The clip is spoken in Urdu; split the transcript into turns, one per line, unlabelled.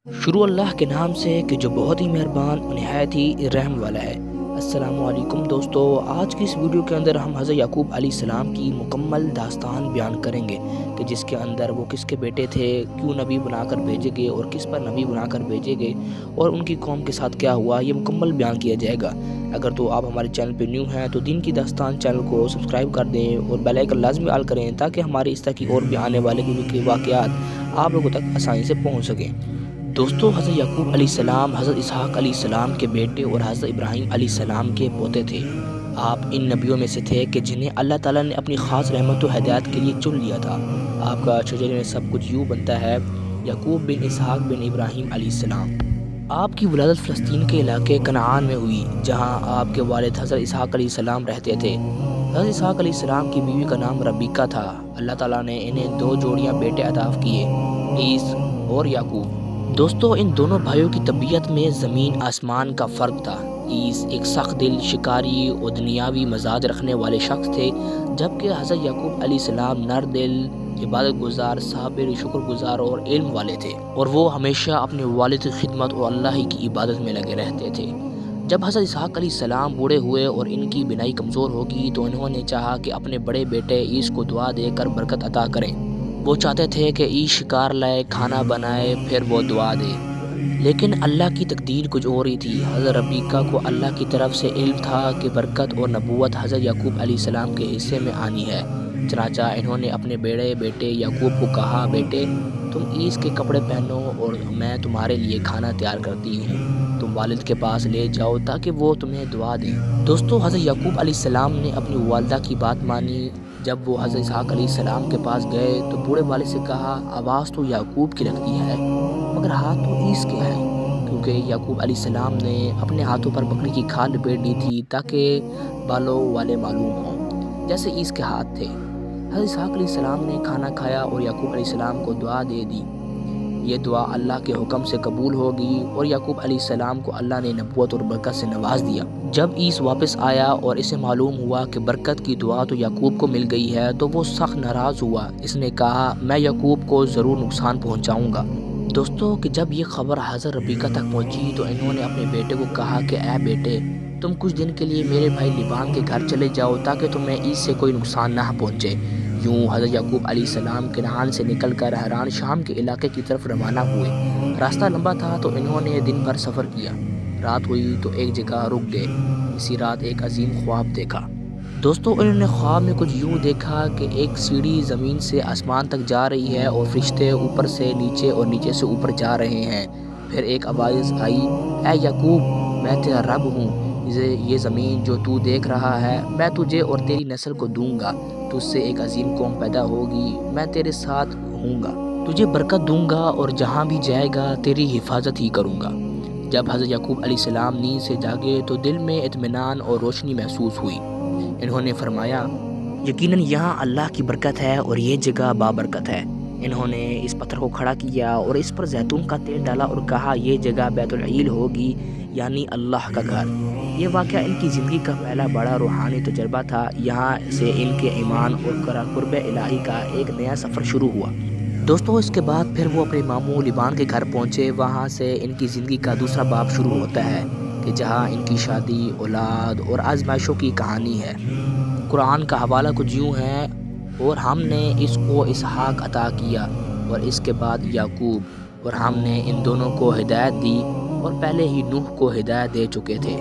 شروع اللہ کے نام سے کہ جو بہت ہی مہربان اور نہایت ہی رحم والا ہے۔ السلام علیکم دوستو، آج کی اس ویڈیو کے اندر ہم حضرت یعقوب علیہ السلام کی مکمل داستان بیان کریں گے کہ جس کے اندر وہ کس کے بیٹے تھے، کیوں نبی بنا کر بھیجے گئے اور کس پر نبی بنا کر بھیجے گئے اور ان کی قوم کے ساتھ کیا ہوا، یہ مکمل بیان کیا جائے گا۔ اگر تو آپ ہمارے چینل پہ نیو ہیں تو دین کی داستان چینل کو سبسکرائب کر دیں اور بیل آئیکن لازمی آل کریں تاکہ ہماری اس طرح کی اور بھی آنے والے واقعات آپ لوگوں تک آسانی سے پہنچ سکیں۔ دوستو، حضرت یعقوب علیہ السلام حضرت اسحاق علیہ السلام کے بیٹے اور حضرت ابراہیم علیہ السلام کے پوتے تھے۔ آپ ان نبیوں میں سے تھے کہ جنہیں اللہ تعالیٰ نے اپنی خاص رحمت و ہدایت کے لیے چن لیا تھا۔ آپ کا شجرے میں سب کچھ یوں بنتا ہے: یعقوب بن اسحاق بن ابراہیم علیہ السلام۔ آپ کی ولادت فلسطین کے علاقے کنعان میں ہوئی، جہاں آپ کے والد حضرت اسحاق علیہ السلام رہتے تھے۔ حضرت اسحاق علیہ السلام کی بیوی کا نام ربیکہ تھا۔ اللہ تعالیٰ نے انہیں 2 جوڑیاں بیٹے عطا کیے، عیس اور یعقوب۔ دوستو، ان دونوں بھائیوں کی طبیعت میں زمین آسمان کا فرق تھا۔ عیس ایک سخت دل، شکاری اور دنیاوی مزاج رکھنے والے شخص تھے، جبکہ حضرت یعقوب علیہ السلام نر دل، عبادت گزار، صابر، شکر گزار اور علم والے تھے، اور وہ ہمیشہ اپنے والد کی خدمت اور اللہ ہی کی عبادت میں لگے رہتے تھے۔ جب حضرت اسحاق علیہ السلام بوڑھے ہوئے اور ان کی بینائی کمزور ہوگی تو انہوں نے چاہا کہ اپنے بڑے بیٹے عیس کو دعا دے کر برکت عطا کریں۔ وہ چاہتے تھے کہ عیس شکار لائے، کھانا بنائے، پھر وہ دعا دے، لیکن اللہ کی تقدیر کچھ اور ہی تھی۔ حضرت ربیکہ کو اللہ کی طرف سے علم تھا کہ برکت اور نبوت حضرت یعقوب علیہ السلام کے حصے میں آنی ہے۔ چنانچہ انہوں نے اپنے بڑے بیٹے یعقوب کو کہا: بیٹے، تم عیس کے کپڑے پہنو اور میں تمہارے لیے کھانا تیار کرتی ہوں، تم والد کے پاس لے جاؤ تاکہ وہ تمہیں دعا دیں۔ دوستو، حضرت یعقوب علیہ السلام نے اپنی والدہ کی بات مانی۔ جب وہ حضرت اسحاق علیہ السلام کے پاس گئے تو بوڑھے والد سے کہا: آواز تو یعقوب کی لگتی ہے، مگر ہاتھ تو عیس کے ہے، کیونکہ یعقوب علیہ السلام نے اپنے ہاتھوں پر بکری کی کھال لپیٹ دی تھی تاکہ بالوں والے معلوم ہوں جیسے عیس کے ہاتھ تھے۔ حضرت اسحاق علیہ السلام نے کھانا کھایا اور یعقوب علیہ السلام کو دعا دے دی۔ یہ دعا اللہ کے حکم سے قبول ہوگی اور یعقوب علیہ السلام کو اللہ نے نبوت اور برکت سے نواز دیا۔ جب عیس واپس آیا اور اسے معلوم ہوا کہ برکت کی دعا تو یعقوب کو مل گئی ہے تو وہ سخت ناراض ہوا۔ اس نے کہا: میں یعقوب کو ضرور نقصان پہنچاؤں گا۔ دوستو، کہ جب یہ خبر حضرت ربیکہ تک پہنچی تو انہوں نے اپنے بیٹے کو کہا کہ اے بیٹے، تم کچھ دن کے لیے میرے بھائی لبان کے گھر چلے جاؤ تاکہ تمہیں عیس سے کوئی نقصان نہ پہنچے۔ یوں حضرت یعقوب علیہ السلام کنعان سے نکل کر حران شام کے علاقے کی طرف روانہ ہوئے۔ راستہ لمبا تھا تو انہوں نے دن بھر سفر کیا۔ رات ہوئی تو ایک جگہ رک گئے۔ اسی رات ایک عظیم خواب دیکھا۔ دوستو، انہوں نے خواب میں کچھ یوں دیکھا کہ ایک سیڑھی زمین سے آسمان تک جا رہی ہے اور فرشتے اوپر سے نیچے اور نیچے سے اوپر جا رہے ہیں۔ پھر ایک آواز آئی: اے یعقوب، میں تیرا رب ہوں، یہ زمین جو تو دیکھ رہا ہے میں تجھے اور تیری نسل کو دوں گا، تجھ سے ایک عظیم قوم پیدا ہوگی، میں تیرے ساتھ ہوں گا، تجھے برکت دوں گا اور جہاں بھی جائے گا تیری حفاظت ہی کروں گا۔ جب حضرت یعقوب علیہ السلام نیند سے جاگے تو دل میں اطمینان اور روشنی محسوس ہوئی۔ انہوں نے فرمایا: یقیناً یہاں اللہ کی برکت ہے اور یہ جگہ بابرکت ہے۔ انہوں نے اس پتھر کو کھڑا کیا اور اس پر زیتون کا تیل ڈالا اور کہا: یہ جگہ بیت العیل ہوگی، یعنی اللہ کا گھر۔ یہ واقعہ ان کی زندگی کا پہلا بڑا روحانی تجربہ تھا۔ یہاں سے ان کے ایمان اور قرب الہی کا ایک نیا سفر شروع ہوا۔ دوستو، اس کے بعد پھر وہ اپنے ماموں لبان کے گھر پہنچے۔ وہاں سے ان کی زندگی کا دوسرا باب شروع ہوتا ہے کہ جہاں ان کی شادی، اولاد اور آزمائشوں کی کہانی ہے۔ قرآن کا حوالہ کچھ یوں ہے: اور ہم نے اس کو اسحاق عطا کیا اور اس کے بعد یعقوب، اور ہم نے ان دونوں کو ہدایت دی اور پہلے ہی نوح کو ہدایت دے چکے تھے۔